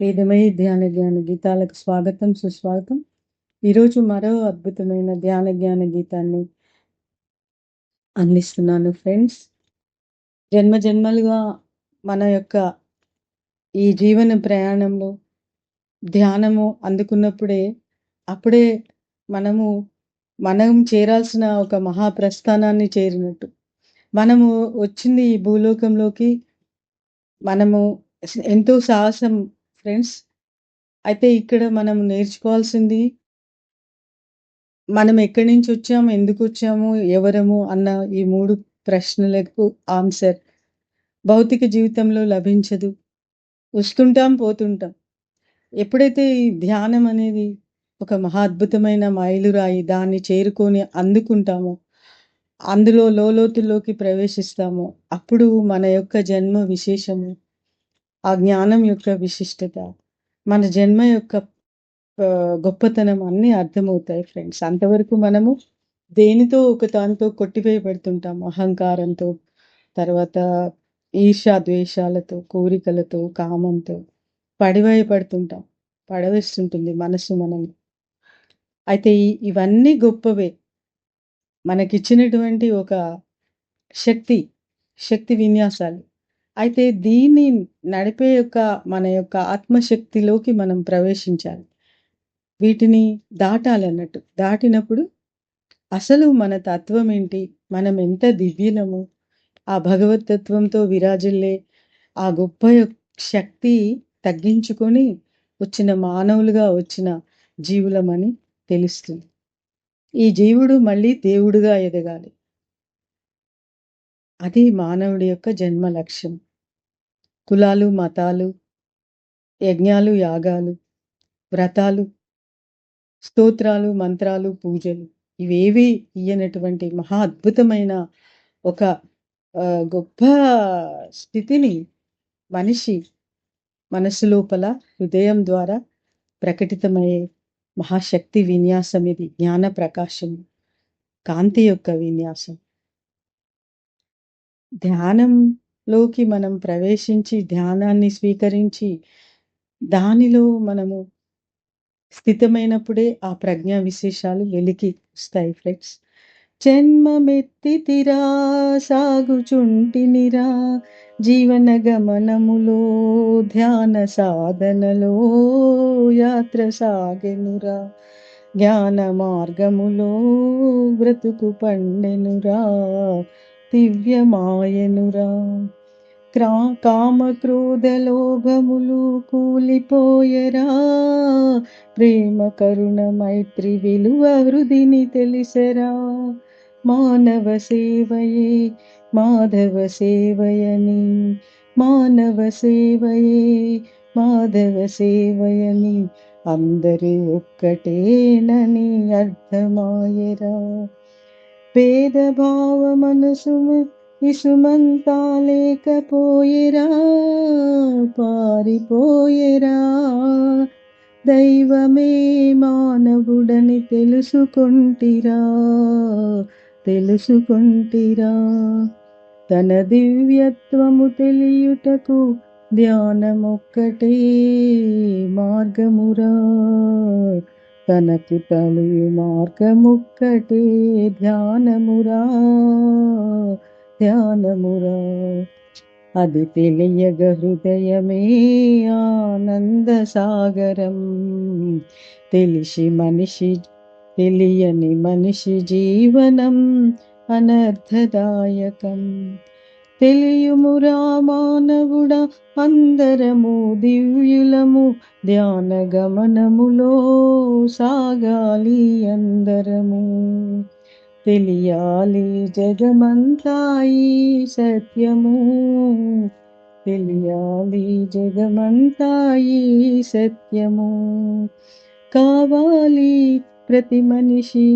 వేదమయ ధ్యాన గీతాలకు స్వాగతం సుస్వాగతం. ఈరోజు మరో అద్భుతమైన ధ్యాన గీతాన్ని అందిస్తున్నాను ఫ్రెండ్స్. జన్మ జన్మలుగా మన యొక్క ఈ జీవన ప్రయాణంలో ధ్యానము అప్పుడే మనము మనం చేరాల్సిన ఒక మహాప్రస్థానాన్ని చేరినట్టు. మనము వచ్చింది ఈ భూలోకంలోకి, మనము ఎంతో సాహసం ఫ్రెండ్స్. అయితే ఇక్కడ మనం నేర్చుకోవాల్సింది, మనం ఎక్కడి నుంచి వచ్చాము, ఎందుకు వచ్చాము, ఎవరము అన్న ఈ 3 ప్రశ్నలకు ఆన్సర్ భౌతిక జీవితంలో లభించదు. వస్తుంటాం, పోతుంటాం. ఎప్పుడైతే ఈ ధ్యానం అనేది ఒక మహా అద్భుతమైన మైలురాయి, దాన్ని చేరుకొని అందుకుంటామో, అందులో లోతుల్లోకి ప్రవేశిస్తామో, అప్పుడు మన యొక్క జన్మ విశేషము, ఆ జ్ఞానం యొక్క విశిష్టత, మన జన్మ యొక్క గొప్పతనం అన్నీ అర్థమవుతాయి ఫ్రెండ్స్. అంతవరకు మనము దేనితో ఒక దాంతో కొట్టివేయబడుతుంటాం. అహంకారంతో, తర్వాత ఈర్ష్య ద్వేషాలతో, కోరికలతో, కామంతో పడివేయబడుతుంటాం. పడవేస్తుంటుంది మనసు మనం. అయితే ఇవన్నీ గొప్పవే, మనకిచ్చినటువంటి ఒక శక్తి విన్యాసాలు. అయితే దీన్ని నడిపే మన యొక్క ఆత్మశక్తిలోకి మనం ప్రవేశించాలి. వీటిని దాటాలన్నట్టు. దాటినప్పుడు అసలు మన తత్వం ఏంటి, మనం ఎంత దివ్యులము, ఆ భగవతత్వంతో విరాజిల్లే ఆ గొప్ప శక్తి తగ్గించుకొని వచ్చిన మానవులుగా వచ్చిన జీవులమని తెలుస్తుంది. ఈ జీవుడు మళ్ళీ దేవుడుగా ఎదగాలి. అది మానవుడి యొక్క జన్మ లక్ష్యం. కులాలు, మతాలు, యజ్ఞాలు, యాగాలు, వ్రతాలు, స్తోత్రాలు, మంత్రాలు, పూజలు ఇవేవి ఇయ్యనటువంటి మహా అద్భుతమైన ఒక గొప్ప స్థితిని మనిషి మనస్సు లోపల హృదయం ద్వారా ప్రకటితమయ్యే మహాశక్తి విన్యాసం ఇది. జ్ఞాన ప్రకాశం, కాంతి యొక్క విన్యాసం. ధ్యానంలోకి మనం ప్రవేశించి, ధ్యానాన్ని స్వీకరించి, దానిలో మనము స్థితమైనప్పుడే ఆ ప్రజ్ఞా విశేషాలు వెలికి వస్తాయి ఫ్రెండ్స్. జన్మమెత్తితిరా సాగుచుంటినిరా జీవన గమనములో, ధ్యాన సాధనలో యాత్ర సాగెనురా, జ్ఞాన మార్గములో బ్రతుకు పండెనురా, దివ్యమాయనురా. కామ క్రోధ లోభములు కూలిపోయరా, ప్రేమ కరుణ మైత్రి విలువ హృదిని తెలిసరా, మానవ సేవయే మాధవ సేవయని, మానవ సేవయే మాధవ సేవయని, అందరూ ఒక్కటేనని అర్థమాయరా. భేదభావ మనసు ఇసుమంతా లేకపోయేరా, పారిపోయేరా, దైవమే మానవుడని తెలుసుకుంటిరా, తన దివ్యత్వము తెలియుటకు ధ్యానమొక్కటే మార్గమురా, తనకు తలియు మార్గమొక్కటే ధ్యానమురా. అది తెలియగ హృదయమే ఆనంద సాగరం, తెలియని మనిషి జీవనం అనర్థదాయకం. తెలియుమురా మానవుడా, అందరము దివ్యులము, ధ్యాన గమనములో సాగాలి అందరము. తెలియాలి జగమంతా ఈ సత్యము, తెలియాలి జగమంతా ఈ సత్యము. కావాలి ప్రతి మనిషి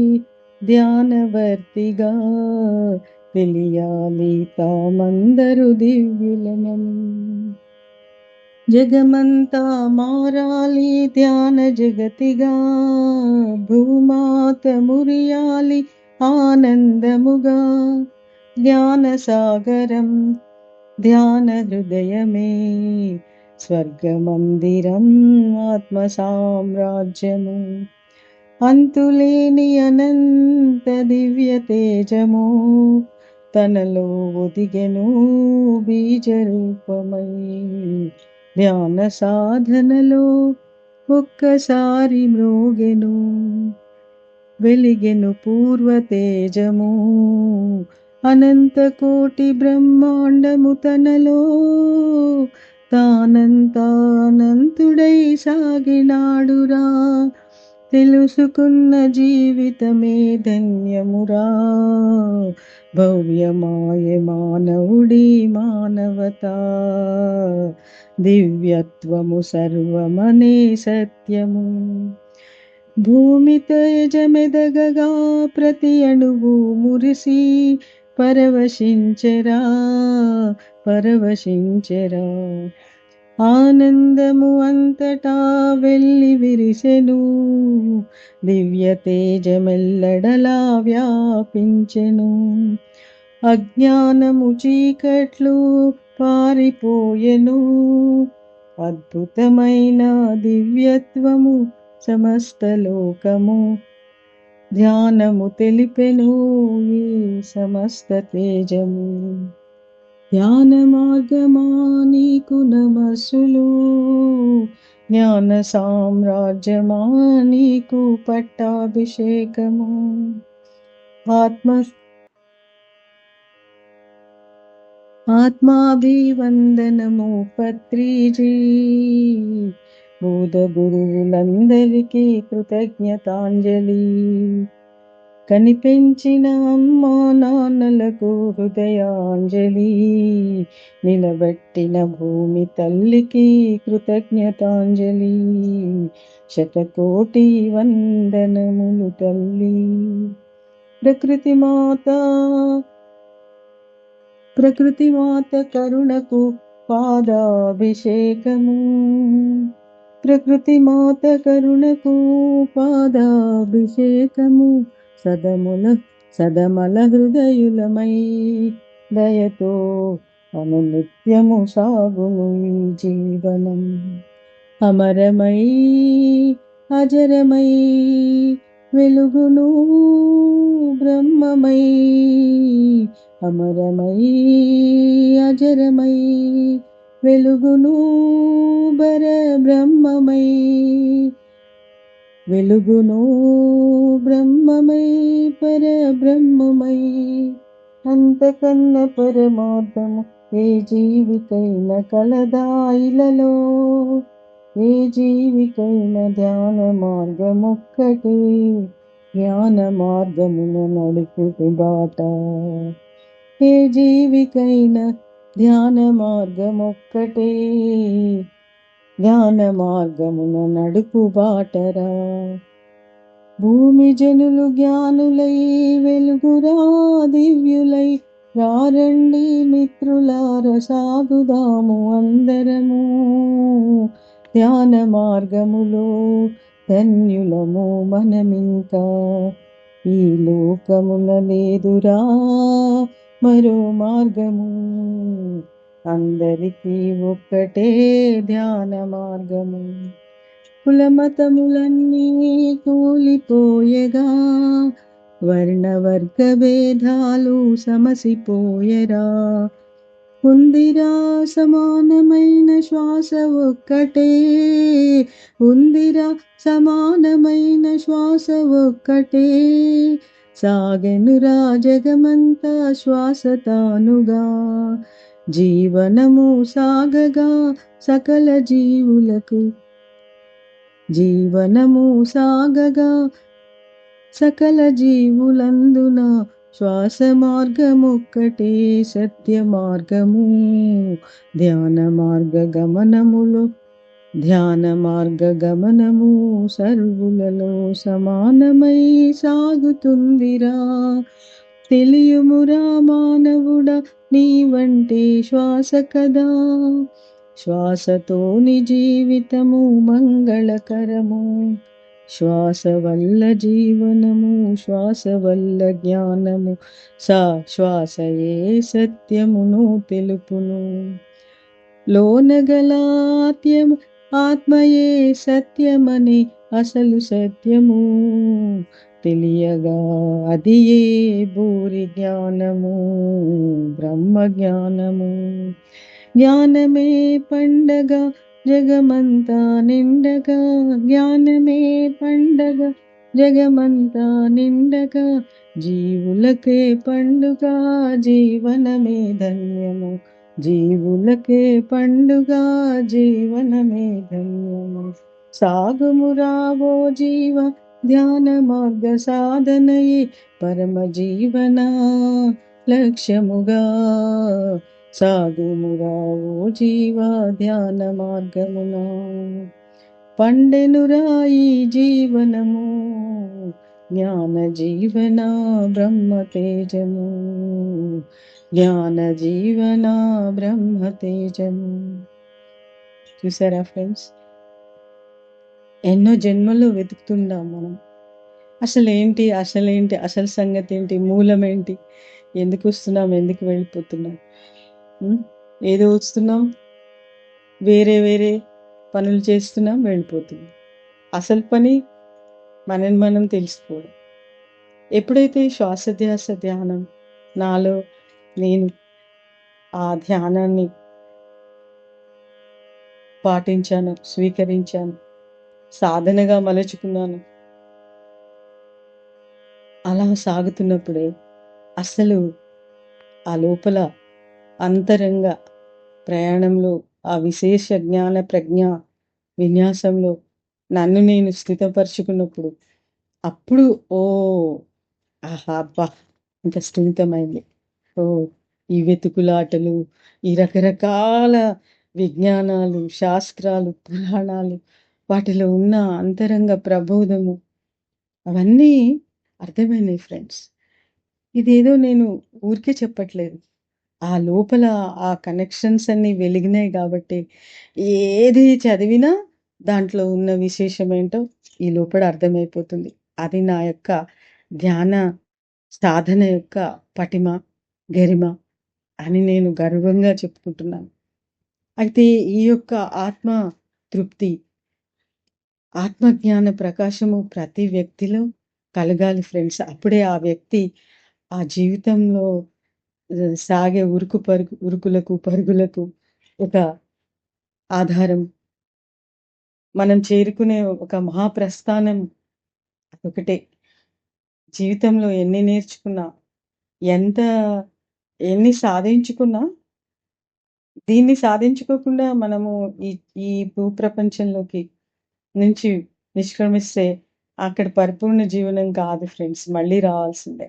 ధ్యానవర్తిగా, తెలియాలి తామందరు దివ్యులమని. జగమంతా మారాలి ధ్యాన జగతిగా, భూమాత మురియాలి ఆనందముగా, జ్ఞాన సాగరం ధ్యాన హృదయమే స్వర్గమందిరం ఆత్మ సామ్రాజ్యము, అంతులేని అనంత దివ్య తేజము, తనలో ఒదిగెను బీజరూపమై. ధ్యాన సాధనలో ఒక్కసారి మ్రోగెను, వెలిగెను పూర్వ తేజము, అనంత కోటి బ్రహ్మాండము తనలో తానంతానంతుడై సాగినాడురా. తెలుసుకున్న జీవితమే ధన్యమురా, భవ్యమాయ మానవుడి మానవత, దివ్యత్వము సర్వమనే సత్యము. భూమి తేజమెదగగా ప్రతి అణువు మురిసి పరవశించెరా, పరవశించెరా. ఆనందము అంతటా వెళ్ళి విరిసెను, దివ్య తేజమెల్లడలా వ్యాపించెను. అజ్ఞానము చీకట్లు పారిపోయెను, అద్భుతమైన దివ్యత్వము సమస్త లోకము. ధ్యానము తెలిపెను ఈ సమస్త తేజము. ధ్యాన మార్గమా నీకు నమస్సులు, జ్ఞాన సామ్రాజ్యమా నీకు పట్టాభిషేకము. ఆత్మాభివందనము పత్రిజీ, బోధ గురువులందరికీ కృతజ్ఞతాంజలి. కనిపెంచిన అమ్మా నాన్నలకు హృదయాంజలి, నిలబెట్టిన భూమి తల్లికి కృతజ్ఞతాంజలి. శతకోటి వందనములు తల్లి. ప్రకృతి మాత కరుణకు పాదాభిషేకము, ప్రకృతి మాత కరుణకు పాదాభిషేకము. సదమల హృదయులమై దయతో అనునిత్యము సాగును ఈ జీవనం. అమరమై అజరమై వెలుగును బ్రహ్మమై, అమరమై అజరమై వెలుగును బ్రహ్మమై, వెలుగును బ్రహ్మమై పరబ్రహ్మమై. అంతకన్న పరమార్థము ఏ జీవికైన కలదాయిలలో, ఏ జీవికైన ధ్యాన మార్గమొక్కటే, జ్ఞాన మార్గమున నడుపు బాట. ఏ జీవికైన ధ్యాన మార్గమొక్కటే, జ్ఞాన మార్గమున నడుపు బాటరా. భూమి జనులు జ్ఞానులై వెలుగురా దివ్యులై, రారండి మిత్రులార సాగుదాము అందరము. ధ్యాన మార్గములో ధన్యులము మనమింకా, ఈ లోకమున లేదురా మరో మార్గము. అందరికీ ఒక్కటే ధ్యాన మార్గము. కులమతములన్నీ కూలిపోయగా, వర్ణవర్గ భేదాలు సమసిపోయరా. ఉందిరా సమానమైన శ్వాస ఒక్కటే, ఉందిరా సమానమైన శ్వాస ఒక్కటే. సాగెనురా జగమంతా శ్వాస తానుగా, జీవనము సాగగా సకల జీవులకు, జీవనము సాగగా సకల జీవులందున శ్వాస మార్గమొక్కటే సత్య మార్గము. ధ్యాన మార్గ గమనములో, ధ్యాన మార్గ గమనము సర్వులలో సమానమై సాగుతుందిరా. తెలియుమురా మానవుడా నీవంటే శ్వాస కదా, శ్వాసతోని జీవితము మంగళకరము. శ్వాస వల్ల జీవనము, శ్వాస వల్ల జ్ఞానము, శ్వాసయే సత్యమును తెలుపును. లోనగలాత్యం ఆత్మయే సత్యమని అసలు సత్యము తెలియగా అది ఏ భూరి జ్ఞానము బ్రహ్మ జ్ఞానము జ్ఞానమే పండగ జగమంతా నిండగా జ్ఞానమే పండగ జగమంతా నిండగా జీవులకే పండుగ జీవనమే ధన్యము జీవులకే పండుగ జీవనమే ధన్యము సాగుమురావో జీవ ధ్యాన మార్గ సాధనయే పరమ జీవన లక్ష్యముగా సాగుమురావో జీవ ధ్యాన మార్గమున పండెనురా ఈ జీవనము జ్ఞాన జీవన బ్రహ్మ తేజము జ్ఞాన జీవన బ్రహ్మ తేజము. చూసారా ఫ్రెండ్స్, ఎన్నో జన్మలు వెతుకుతుంటాం మనం. అసలు సంగతి ఏంటి, మూలం ఏంటి, ఎందుకు వస్తున్నాం, ఎందుకు వెళ్ళిపోతున్నాం. ఏదో వస్తున్నాం, వేరే వేరే పనులు చేస్తున్నాం, వెళ్ళిపోతున్నాం. అసలు పని మనని మనం తెలుసుకోవడం. ఎప్పుడైతే శ్వాసధ్యాస ధ్యానం నాలో నేను ఆ ధ్యానాన్ని పాటించాను, స్వీకరించాను, సాధనగా మలుచుకున్నాను, అలా సాగుతున్నప్పుడే అసలు ఆ లోపల అంతరంగ ప్రయాణంలో ఆ విశేష జ్ఞాన ప్రజ్ఞ విన్యాసంలో నన్ను నేను స్థితపరుచుకున్నప్పుడు అప్పుడు ఆహా అబ్బా ఇంకా స్థిమితమైంది. ఈ వెతుకులాటలు, ఈ రకరకాల విజ్ఞానాలు, శాస్త్రాలు, పురాణాలు, వాటిలో ఉన్న అంతరంగ ప్రబోధము అవన్నీ అర్థమైనాయి ఫ్రెండ్స్. ఇదేదో నేను ఊరికే చెప్పట్లేదు, ఆ లోపల ఆ కనెక్షన్స్ అన్నీ వెలిగినాయి కాబట్టి ఏది చదివినా దాంట్లో ఉన్న విశేషం ఏంటో ఈ లోపల అర్థమైపోతుంది. అది నా యొక్క ధ్యాన సాధన యొక్క పటిమ, గరిమ అని నేను గర్వంగా చెప్పుకుంటున్నాను. అయితే ఈ యొక్క ఆత్మ తృప్తి, ఆత్మజ్ఞాన ప్రకాశము ప్రతి వ్యక్తిలో కలగాలి ఫ్రెండ్స్. అప్పుడే ఆ వ్యక్తి ఆ జీవితంలో సాగే ఉరుకులకు పరుగులకు ఒక ఆధారం, మనం చేరుకునే ఒక మహాప్రస్థానం అదొకటే. జీవితంలో ఎన్ని నేర్చుకున్నా, ఎంత ఎన్ని సాధించుకున్నా, దీన్ని సాధించుకోకుండా మనము ఈ ఈ భూప్రపంచంలోకి నుంచి నిష్క్రమిస్తే అక్కడ పరిపూర్ణ జీవనం కాదు ఫ్రెండ్స్, మళ్ళీ రావాల్సిందే.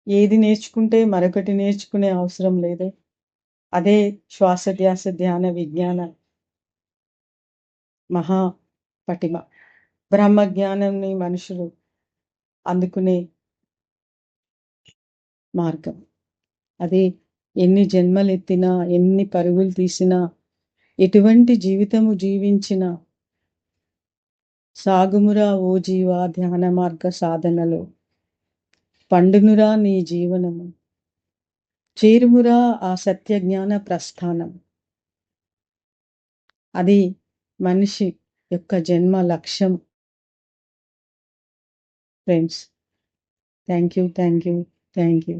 ఏది నేర్చుకుంటే మరొకటి నేర్చుకునే అవసరం లేదు. అదే శ్వాసధ్యాస ధ్యాన విజ్ఞాన మహా పటిమ. బ్రహ్మ జ్ఞానాన్ని మనుషులు అందుకునే మార్గం. అది ఎన్ని జన్మలెత్తినా, ఎన్ని పరుగులు తీసినా, ఎటువంటి జీవితము జీవించినా, సాగుమురా ఓ జీవా ధ్యాన మార్గ సాధనలో పండునురా నీ జీవనము, చేరుమురా ఆ సత్య జ్ఞాన ప్రస్థానం. అది మనిషి యొక్క జన్మ లక్ష్యం ఫ్రెండ్స్. Thank you.